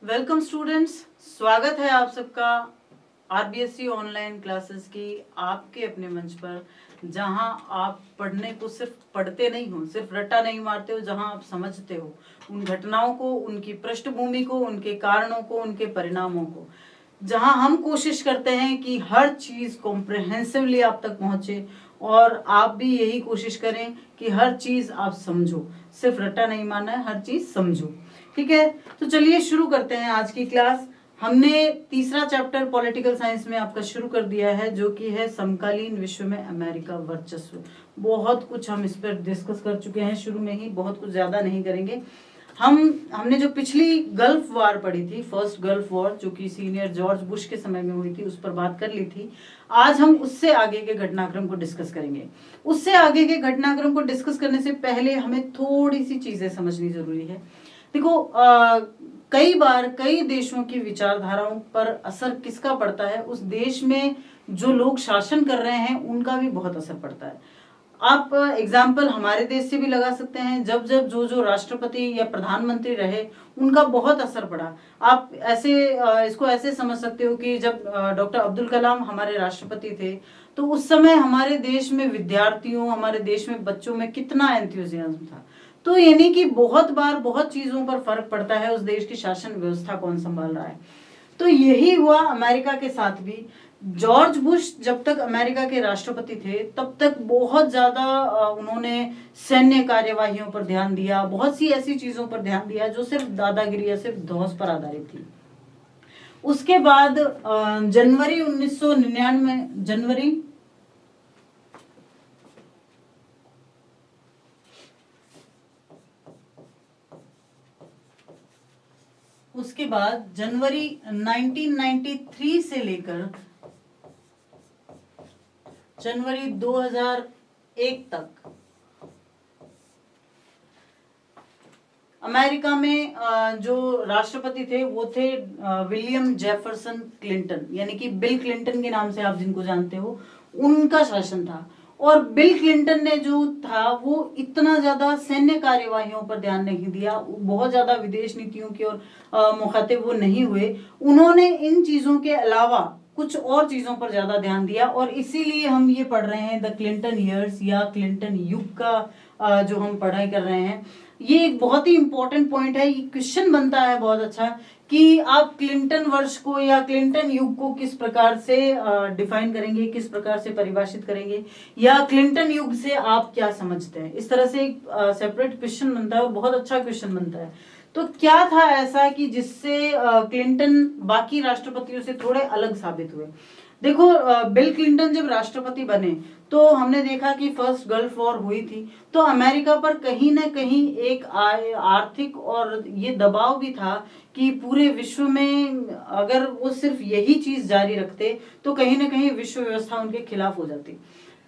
Welcome students, स्वागत है आप सबका आरबीएससी ऑनलाइन क्लासेस की आपके अपने मंच पर, जहां आप पढ़ने को सिर्फ पढ़ते नहीं हो, सिर्फ रट्टा नहीं मारते हो, जहां आप समझते हो उन घटनाओं को, उनकी पृष्ठभूमि को, उनके कारणों को, उनके परिणामों को, जहां हम कोशिश करते हैं कि हर चीज कॉम्प्रिहेंसिवली आप तक पहुंचे और आप भी यही कोशिश करें कि हर चीज आप समझो, सिर्फ रट्टा नहीं मारना है, हर चीज समझो। ठीक है, तो चलिए शुरू करते हैं आज की क्लास। हमने तीसरा चैप्टर पॉलिटिकल साइंस में आपका शुरू कर दिया है, जो कि है समकालीन विश्व में अमेरिका वर्चस्व। बहुत कुछ हम इस पर डिस्कस कर चुके हैं शुरू में ही, बहुत कुछ ज्यादा नहीं करेंगे। हमने जो पिछली गल्फ वॉर पढ़ी थी, फर्स्ट गल्फ वॉर, जो कि सीनियर जॉर्ज बुश के समय में हुई थी, उस पर बात कर ली थी। आज हम उससे आगे के घटनाक्रम को डिस्कस करेंगे। उससे आगे के घटनाक्रम को डिस्कस करने से पहले हमें थोड़ी सी चीजें समझनी जरूरी है। देखो, कई बार कई देशों की विचारधाराओं पर असर किसका पड़ता है, उस देश में जो लोग शासन कर रहे हैं उनका भी बहुत असर पड़ता है। आप एग्जाम्पल हमारे देश से भी लगा सकते हैं। जब जब जो राष्ट्रपति या प्रधानमंत्री रहे, उनका बहुत असर पड़ा। आप ऐसे इसको ऐसे समझ सकते हो कि जब डॉक्टर अब्दुल कलाम हमारे राष्ट्रपति थे, तो उस समय हमारे देश में विद्यार्थियों, हमारे देश में बच्चों में कितना एंथुसियाज्म था। तो यानी कि बहुत बार बहुत चीजों पर फर्क पड़ता है, उस देश की शासन व्यवस्था कौन संभाल रहा है। तो यही हुआ अमेरिका के साथ भी। जॉर्ज बुश जब तक अमेरिका के राष्ट्रपति थे, तब तक बहुत ज्यादा उन्होंने सैन्य कार्यवाहियों पर ध्यान दिया, बहुत सी ऐसी चीजों पर ध्यान दिया जो सिर्फ दादागिरी या सिर्फ धौंस पर आधारित थी। उसके बाद जनवरी 1999 उसके बाद जनवरी 1993 से लेकर जनवरी 2001 तक अमेरिका में जो राष्ट्रपति थे वो थे विलियम जेफरसन क्लिंटन, यानी कि बिल क्लिंटन के नाम से आप जिनको जानते हो, उनका शासन था। और बिल क्लिंटन ने जो था वो इतना ज्यादा सैन्य कार्यवाहियों पर ध्यान नहीं दिया, बहुत ज्यादा विदेश नीतियों की ओर मुखातिब वो नहीं हुए। उन्होंने इन चीजों के अलावा कुछ और चीजों पर ज्यादा ध्यान दिया, और इसीलिए हम ये पढ़ रहे हैं द क्लिंटन ईयर्स या क्लिंटन युग का जो हम पढ़ाई कर रहे हैं। ये एक बहुत ही इंपॉर्टेंट पॉइंट है। ये क्वेश्चन बनता है बहुत अच्छा कि आप क्लिंटन वर्ष को या क्लिंटन युग को किस प्रकार से डिफाइन करेंगे, किस प्रकार से परिभाषित करेंगे, या क्लिंटन युग से आप क्या समझते हैं। इस तरह से एक सेपरेट क्वेश्चन बनता है और बहुत अच्छा क्वेश्चन बनता है। तो क्या था ऐसा कि जिससे क्लिंटन बाकी राष्ट्रपतियों से थोड़े अलग साबित हुए। देखो, बिल क्लिंटन जब राष्ट्रपति बने तो हमने देखा कि फर्स्ट गल्फ वॉर हुई थी, तो अमेरिका पर कहीं ना कहीं एक आर्थिक और ये दबाव भी था कि पूरे विश्व में अगर वो सिर्फ यही चीज जारी रखते तो कहीं ना कहीं विश्व व्यवस्था उनके खिलाफ हो जाती।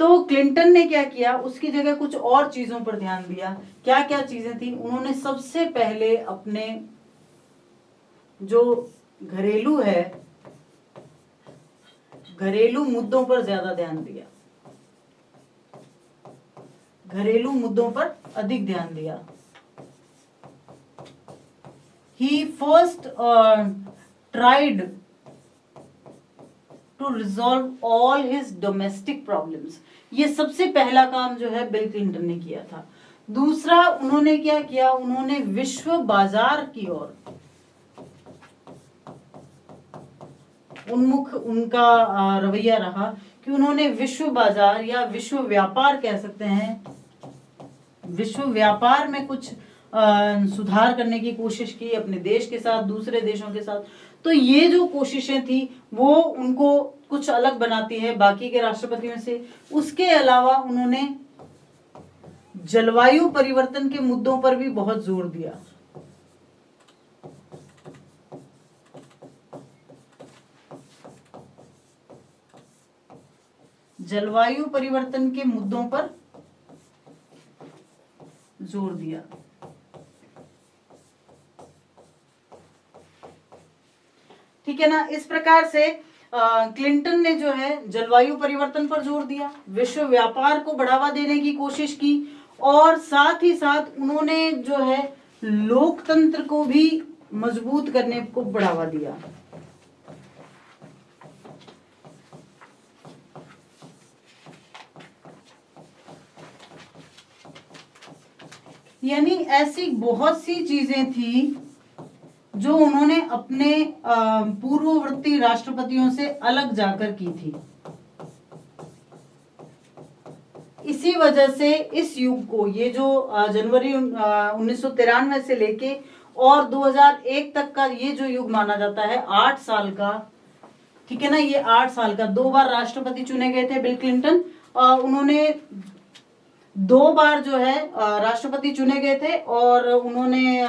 तो क्लिंटन ने क्या किया, उसकी जगह कुछ और चीजों पर ध्यान दिया। क्या क्या चीजें थी, उन्होंने सबसे पहले अपने जो घरेलू मुद्दों पर ज्यादा ध्यान दिया, घरेलू मुद्दों पर अधिक ध्यान दिया। He first tried to resolve all his domestic problems। ये सबसे पहला काम जो है बिल क्लिंटन ने किया था। दूसरा उन्होंने क्या किया, उन्होंने विश्व बाजार की ओर उन्मुख उनका रवैया रहा कि उन्होंने विश्व बाजार या विश्व व्यापार कह सकते हैं, विश्व व्यापार में कुछ सुधार करने की कोशिश की अपने देश के साथ, दूसरे देशों के साथ। तो ये जो कोशिशें थी वो उनको कुछ अलग बनाती है बाकी के राष्ट्रपतियों से। उसके अलावा उन्होंने जलवायु परिवर्तन के मुद्दों पर भी बहुत जोर दिया। जलवायु परिवर्तन के मुद्दों पर जोर दिया। ठीक है ना। इस प्रकार से क्लिंटन ने जो है जलवायु परिवर्तन पर जोर दिया, विश्व व्यापार को बढ़ावा देने की कोशिश की, और साथ ही साथ उन्होंने जो है लोकतंत्र को भी मजबूत करने को बढ़ावा दिया। यानी ऐसी बहुत सी चीजें थी जो उन्होंने अपने पूर्ववर्ती राष्ट्रपतियों से अलग जाकर की थी। इसी वजह से इस युग को, ये जो जनवरी 1993 से लेके और 2001 तक का ये जो युग माना जाता है, 8 साल का, ठीक है ना, ये 8 साल का, 2 बार राष्ट्रपति चुने गए थे बिल क्लिंटन। उन्होंने 2 बार जो है राष्ट्रपति चुने गए थे और उन्होंने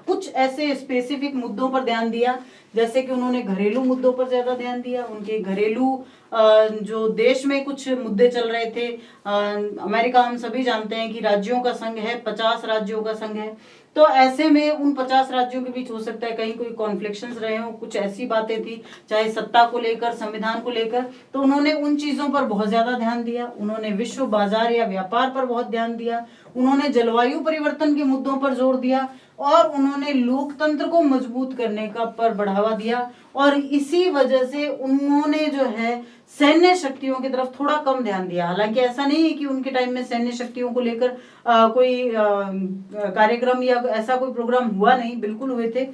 कुछ ऐसे स्पेसिफिक मुद्दों पर ध्यान दिया, जैसे कि उन्होंने घरेलू मुद्दों पर ज्यादा ध्यान दिया। उनके घरेलू जो देश में कुछ मुद्दे चल रहे थे, अमेरिका हम सभी जानते हैं कि राज्यों का संघ है, 50 राज्यों का संघ है। तो ऐसे में उन 50 राज्यों के बीच हो सकता है कहीं कोई कॉन्फ्लिक्शंस रहे हो, कुछ ऐसी बातें थी चाहे सत्ता को लेकर, संविधान को लेकर, तो उन्होंने उन चीजों पर बहुत ज्यादा ध्यान दिया। उन्होंने विश्व बाजार या व्यापार पर बहुत ध्यान दिया। उन्होंने जलवायु परिवर्तन के मुद्दों पर जोर दिया और उन्होंने लोकतंत्र को मजबूत करने का पर बढ़ावा दिया। और इसी वजह से उन्होंने जो है सैन्य शक्तियों की तरफ थोड़ा कम ध्यान दिया। हालांकि ऐसा नहीं है कि उनके टाइम में सैन्य शक्तियों को लेकर कोई कार्यक्रम या ऐसा कोई प्रोग्राम हुआ नहीं, बिल्कुल हुए थे।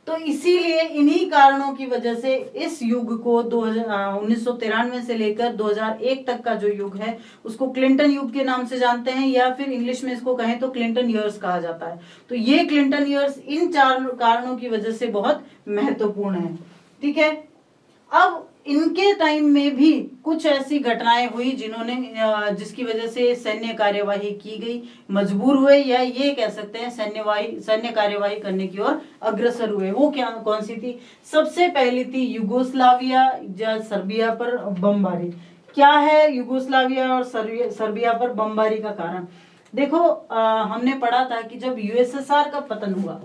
तो इसीलिए इन्हीं कारणों की वजह से इस युग को 1993 से लेकर 2001 तक का जो युग है उसको क्लिंटन युग के नाम से जानते हैं, या फिर इंग्लिश में इसको कहें तो क्लिंटन ईयर्स कहा जाता है। तो ये क्लिंटन ईयर्स इन 4 कारणों की वजह से बहुत महत्वपूर्ण है। ठीक है, अब इनके टाइम में भी कुछ ऐसी घटनाएं हुई जिसकी वजह से सैन्य कार्यवाही की गई, मजबूर हुए, या ये कह सकते हैं सैन्य कार्यवाही करने की ओर अग्रसर हुए। वो क्या, कौन सी थी? सबसे पहली थी युगोस्लाविया या सर्बिया पर बमबारी। क्या है युगोस्लाविया और सर्बिया पर बमबारी का कारण? देखो, हमने पढ़ा था कि जब यूएसएसआर का पतन हुआ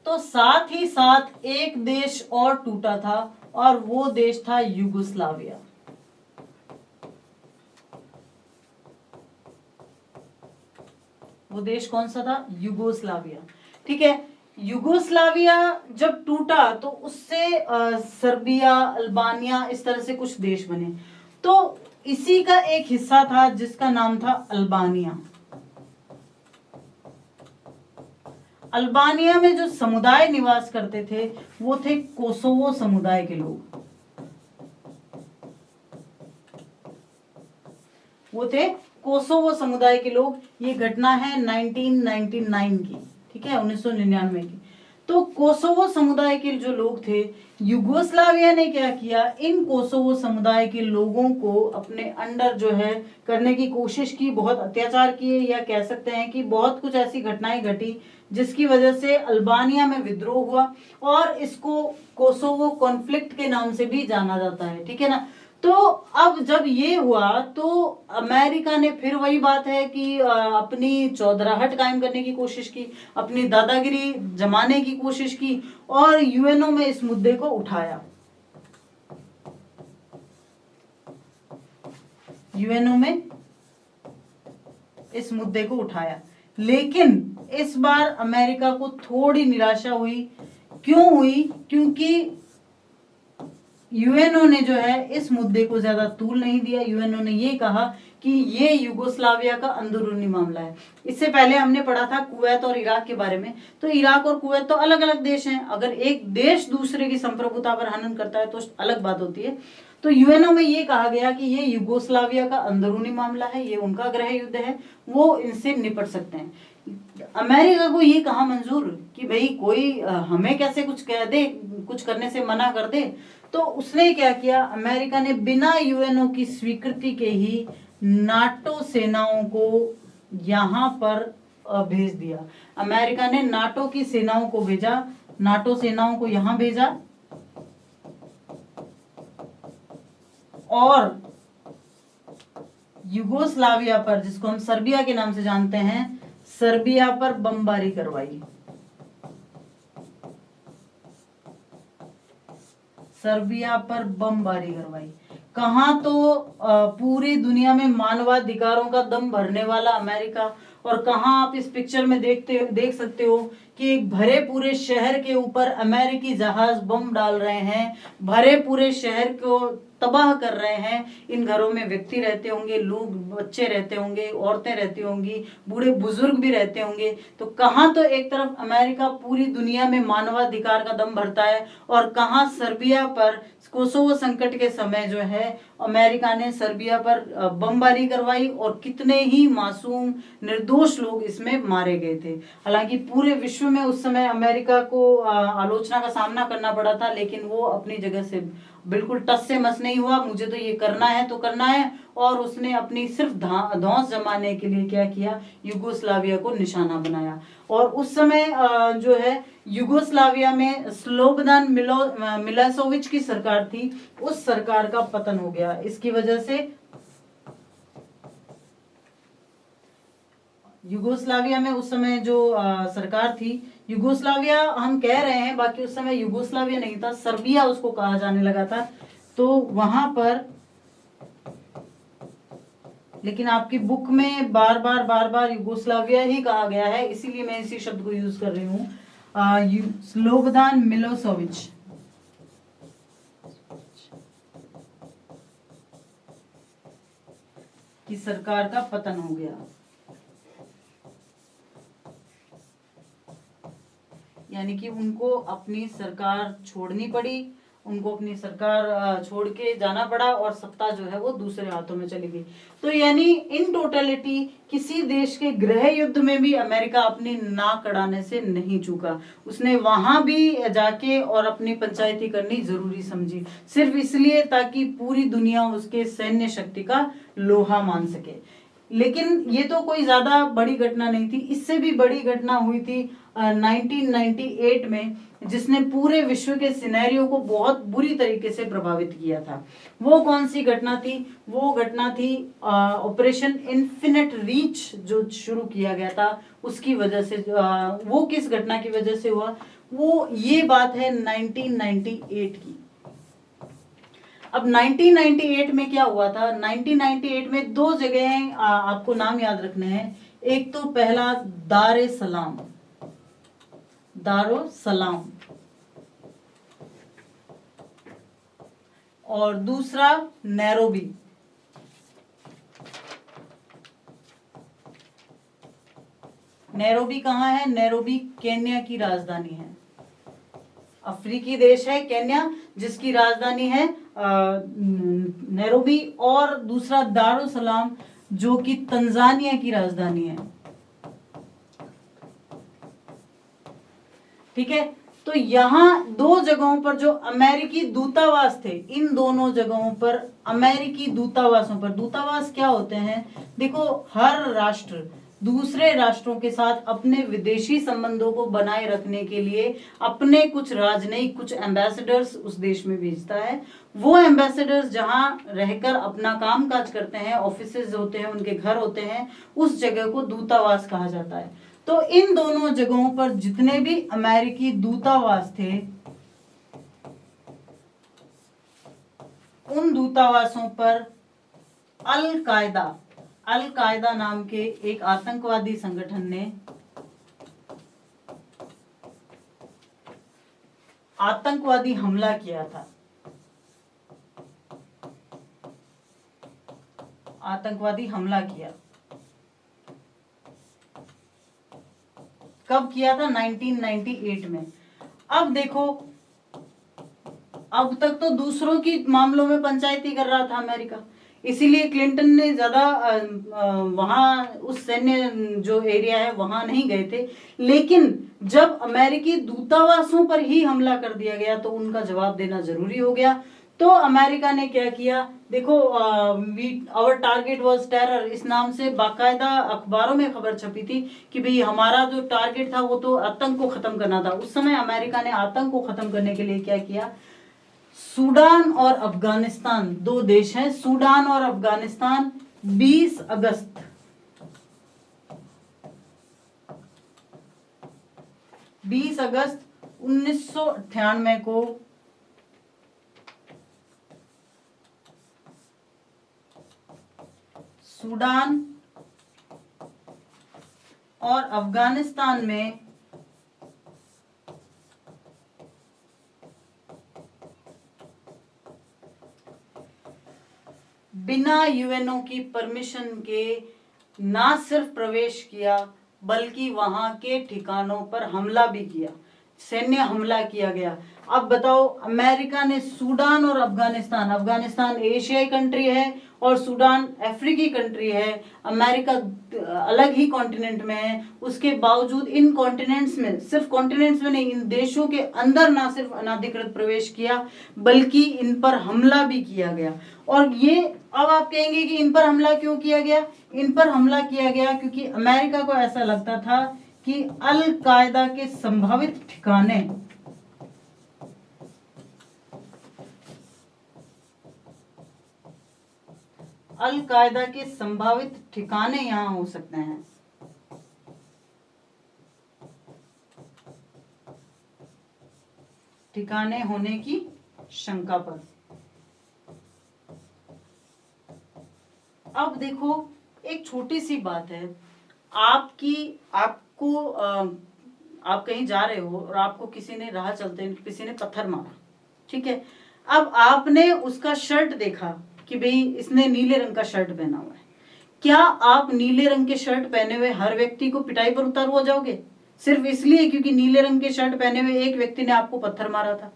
तो साथ ही साथ एक देश और टूटा था और वो देश था युगोस्लाविया। वो देश कौन सा था? युगोस्लाविया। ठीक है, युगोस्लाविया जब टूटा तो उससे सर्बिया, अल्बानिया, इस तरह से कुछ देश बने। तो इसी का एक हिस्सा था जिसका नाम था अल्बानिया। अल्बानिया में जो समुदाय निवास करते थे वो थे कोसोवो समुदाय के लोग। वो थे कोसोवो समुदाय के लोग। ये घटना है 1999 की, ठीक है, 1999 की। तो कोसोवो समुदाय के जो लोग थे, युगोस्लाविया ने क्या किया, इन कोसोवो समुदाय के लोगों को अपने अंडर जो है करने की कोशिश की, बहुत अत्याचार किए, या कह सकते हैं कि बहुत कुछ ऐसी घटनाएं घटी जिसकी वजह से अल्बानिया में विद्रोह हुआ और इसको कोसोवो कॉन्फ्लिक्ट के नाम से भी जाना जाता है। ठीक है ना। तो अब जब ये हुआ तो अमेरिका ने फिर वही बात है कि अपनी चौधराहट कायम करने की कोशिश की, अपनी दादागिरी जमाने की कोशिश की और यूएनओ में इस मुद्दे को उठाया। यूएनओ में इस मुद्दे को उठाया, लेकिन इस बार अमेरिका को थोड़ी निराशा हुई। क्यों हुई? क्योंकि यूएनओ ने जो है इस मुद्दे को ज्यादा तूल नहीं दिया। यूएनओ ने ये कहा कि ये युगोस्लाविया का अंदरूनी मामला है। इससे पहले हमने पढ़ा था कुवैत और इराक के बारे में। तो इराक और कुवैत तो अलग अलग देश हैं। अगर एक देश दूसरे की संप्रभुता पर हनन करता है तो अलग बात होती है। तो यूएनओ में ये कहा गया कि ये युगोस्लाविया का अंदरूनी मामला है, ये उनका गृह युद्ध है, वो इनसे निपट सकते हैं। अमेरिका को ये कहा मंजूर कि भाई कोई हमें कैसे कुछ कह दे, कुछ करने से मना कर दे। तो उसने क्या किया, अमेरिका ने बिना यूएनओ की स्वीकृति के ही नाटो सेनाओं को यहां पर भेज दिया। अमेरिका ने नाटो की सेनाओं को भेजा, नाटो सेनाओं को यहां भेजा और युगोस्लाविया पर, जिसको हम सर्बिया के नाम से जानते हैं, सर्बिया पर बमबारी करवाई। सर्बिया पर बमबारी करवाई। कहाँ तो पूरी दुनिया में मानवाधिकारों का दम भरने वाला अमेरिका, और कहाँ आप इस पिक्चर में देख सकते हो कि एक भरे पूरे शहर के ऊपर अमेरिकी जहाज बम डाल रहे हैं, भरे पूरे शहर को तबाह कर रहे हैं। इन घरों में व्यक्ति रहते होंगे, लोग, बच्चे रहते होंगे, औरतें रहती होंगी, बूढ़े बुजुर्ग भी रहते होंगे। तो कहाँ तो एक तरफ अमेरिका पूरी दुनिया में मानवाधिकार का दम भरता है, और कहाँ सर्बिया पर कोसोवो संकट के समय जो है अमेरिका ने सर्बिया पर बमबारी करवाई, और कितने ही मासूम निर्दोष लोग इसमें मारे गए थे। हालांकि पूरे विश्व में उस समय अमेरिका को आलोचना का सामना करना पड़ा था, लेकिन वो अपनी जगह से बिल्कुल टस से मस नहीं हुआ। मुझे तो ये करना है तो करना है, और उसने अपनी सिर्फ धौंस जमाने के लिए क्या किया, युगोस्लाविया को निशाना बनाया। और उस समय जो है युगोस्लाविया में स्लोबोदान मिलोसेविच की सरकार थी, उस सरकार का पतन हो गया। इसकी वजह से युगोस्लाविया में उस समय जो सरकार थी, युगोस्लाविया हम कह रहे हैं, बाकी उस समय युगोस्लाविया नहीं था, सर्बिया उसको कहा जाने लगा था। तो वहां पर, लेकिन आपकी बुक में बार बार युगोस्लाविया ही कहा गया है, इसीलिए मैं इसी शब्द को यूज कर रही हूँ। स्लोबोदान मिलोसेविच की सरकार का पतन हो गया, यानी कि उनको अपनी सरकार छोड़नी पड़ी, उनको अपनी सरकार छोड़ के जाना पड़ा, और सत्ता जो है वो दूसरे हाथों में चली गई। तो यानी इन टोटलिटी किसी देश के गृह युद्ध में भी अमेरिका अपनी नाक अड़ाने से नहीं चूका। उसने वहां भी जाके और अपनी पंचायती करनी जरूरी समझी, सिर्फ इसलिए ताकि पूरी दुनिया उसके सैन्य शक्ति का लोहा मान सके। लेकिन ये तो कोई ज्यादा बड़ी घटना नहीं थी, इससे भी बड़ी घटना हुई थी 1998 में, जिसने पूरे विश्व के सिनेरियो को बहुत बुरी तरीके से प्रभावित किया था। वो कौन सी घटना थी? वो घटना थी ऑपरेशन इन्फिनिट रीच, जो शुरू किया गया था उसकी वजह से। वो किस घटना की वजह से हुआ? वो ये बात है 1998 की। अब 1998 में क्या हुआ था? 1998 में दो जगह आपको नाम याद रखने हैं। एक तो पहला दारे सलाम, दारो सलाम, और दूसरा नैरोबी। नैरोबी कहाँ है? नैरोबी केन्या की राजधानी है, अफ्रीकी देश है केन्या, जिसकी राजधानी है नैरोबी, और दूसरा दारुल सलाम जो कि तंजानिया की राजधानी है। ठीक है, तो यहां दो जगहों पर जो अमेरिकी दूतावास थे, इन दोनों जगहों पर अमेरिकी दूतावासों पर, दूतावास क्या होते हैं? देखो, हर राष्ट्र दूसरे राष्ट्रों के साथ अपने विदेशी संबंधों को बनाए रखने के लिए अपने कुछ राजनयिक, कुछ एम्बेसडर्स उस देश में भेजता है। वो एम्बेसडर्स जहां रहकर अपना काम काज करते हैं, ऑफिसेज होते हैं, उनके घर होते हैं, उस जगह को दूतावास कहा जाता है। तो इन दोनों जगहों पर जितने भी अमेरिकी दूतावास थे, उन दूतावासों पर अल कायदा नाम के एक आतंकवादी संगठन ने आतंकवादी हमला किया था। आतंकवादी हमला किया। कब किया था? 1998 में। अब देखो, अब तक तो दूसरों की मामलों में पंचायती कर रहा था अमेरिका, इसीलिए क्लिंटन ने ज्यादा वहां उस सैन्य जो एरिया है वहां नहीं गए थे। लेकिन जब अमेरिकी दूतावासों पर ही हमला कर दिया गया तो उनका जवाब देना जरूरी हो गया। तो अमेरिका ने क्या किया? देखो, आवर टारगेट वाज टेरर, इस नाम से बाकायदा अखबारों में खबर छपी थी कि भाई हमारा जो टारगेट था वो तो आतंक को खत्म करना था। उस समय अमेरिका ने आतंक को खत्म करने के लिए क्या किया? सूडान और अफगानिस्तान, दो देश हैं, सूडान और अफगानिस्तान, 20 अगस्त 1998 को सूडान और अफगानिस्तान में बिना यूएनओ की परमिशन के ना सिर्फ प्रवेश किया बल्कि वहां के ठिकानों पर हमला भी किया, सैन्य हमला किया गया। अब बताओ, अमेरिका ने सूडान और अफगानिस्तान, अफगानिस्तान एशियाई कंट्री है और सूडान अफ्रीकी कंट्री है, अमेरिका अलग ही कॉन्टिनेंट में है, उसके बावजूद इन कॉन्टिनेंट्स में, सिर्फ कॉन्टिनेंट्स में नहीं, इन देशों के अंदर ना सिर्फ अनाधिकृत प्रवेश किया बल्कि इन पर हमला भी किया गया। और ये अब आप कहेंगे कि इन पर हमला क्यों किया गया? इन पर हमला किया गया क्योंकि अमेरिका को ऐसा लगता था कि अल कायदा के संभावित ठिकाने यहां हो सकते हैं। ठिकाने होने की शंका पर। अब देखो, एक छोटी सी बात है, आप कहीं जा रहे हो और आपको किसी ने राह चलते किसी ने पत्थर मारा, ठीक है। अब आपने उसका शर्ट देखा कि भाई इसने नीले रंग का शर्ट पहना हुआ है। क्या आप नीले रंग के शर्ट पहने हुए हर व्यक्ति को पिटाई पर उतारू हो जाओगे सिर्फ इसलिए क्योंकि नीले रंग के शर्ट पहने हुए एक व्यक्ति ने आपको पत्थर मारा था?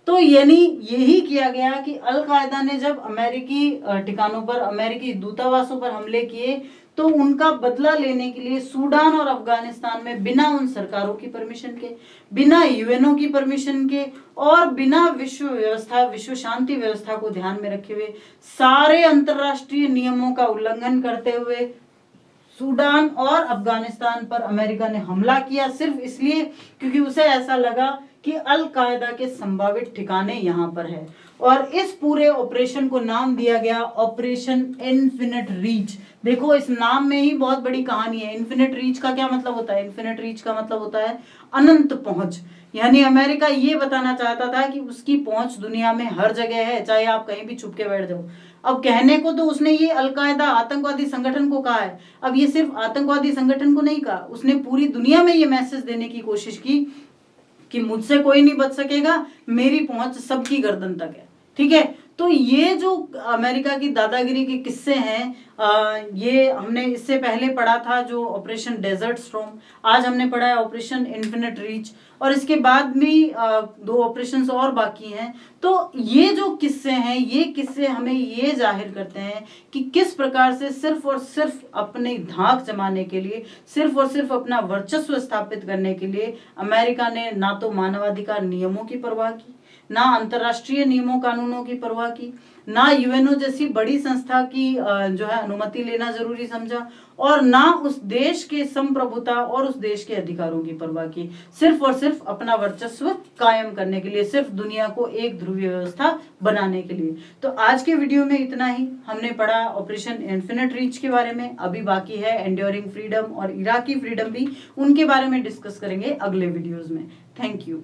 तो यानी यही किया गया कि अल कायदा ने जब अमेरिकी ठिकानों पर, अमेरिकी दूतावासों पर हमले किए तो उनका बदला लेने के लिए सूडान और अफगानिस्तान में बिना उन सरकारों की परमिशन के, बिना यूएनओ की परमिशन के और बिना विश्व शांति व्यवस्था को ध्यान में रखे हुए, सारे अंतरराष्ट्रीय नियमों का उल्लंघन करते हुए सूडान और अफगानिस्तान पर अमेरिका ने हमला किया, सिर्फ इसलिए क्योंकि उसे ऐसा लगा कि अल कायदा के संभावित ठिकाने यहां पर है। और इस पूरे ऑपरेशन को नाम दिया गया ऑपरेशन इन्फिनिट रीच। देखो, इस नाम में ही बहुत बड़ी कहानी है। इन्फिनिट रीच का क्या मतलब होता है? इन्फिनिट रीच का मतलब होता है अनंत पहुंच। यानी अमेरिका ये बताना चाहता था कि उसकी पहुंच दुनिया में हर जगह है, चाहे आप कहीं भी छुप के बैठ जाओ। अब कहने को तो उसने ये अलकायदा आतंकवादी संगठन को कहा है, अब ये सिर्फ आतंकवादी संगठन को नहीं कहा, उसने पूरी दुनिया में ये मैसेज देने की कोशिश की कि मुझसे कोई नहीं बच सकेगा, मेरी पहुंच सबकी गर्दन तक है, ठीक है। तो ये जो अमेरिका की दादागिरी के किस्से हैं, ये हमने इससे पहले पढ़ा था जो ऑपरेशन डेजर्ट स्टॉर्म, आज हमने पढ़ा है ऑपरेशन इन्फिनिट रीच, और इसके बाद भी 2 ऑपरेशंस और बाकी हैं। तो ये जो किस्से हैं, ये किस्से हमें ये जाहिर करते हैं कि किस प्रकार से सिर्फ और सिर्फ अपनी धाक जमाने के लिए, सिर्फ और सिर्फ अपना वर्चस्व स्थापित करने के लिए अमेरिका ने ना तो मानवाधिकार नियमों की परवाह की, ना अंतरराष्ट्रीय नियमों कानूनों की परवाह की, ना यूएनओ जैसी बड़ी संस्था की जो है अनुमति लेना जरूरी समझा, और ना उस देश के संप्रभुता और उस देश के अधिकारों की परवाह की, सिर्फ और सिर्फ अपना वर्चस्व कायम करने के लिए, सिर्फ दुनिया को एक ध्रुवीय व्यवस्था बनाने के लिए। तो आज के वीडियो में इतना ही। हमने पढ़ा ऑपरेशन इन्फिनिट रीच के बारे में, अभी बाकी है एंड्योरिंग फ्रीडम और इराकी फ्रीडम भी, उनके बारे में डिस्कस करेंगे अगले वीडियोज में। Thank you.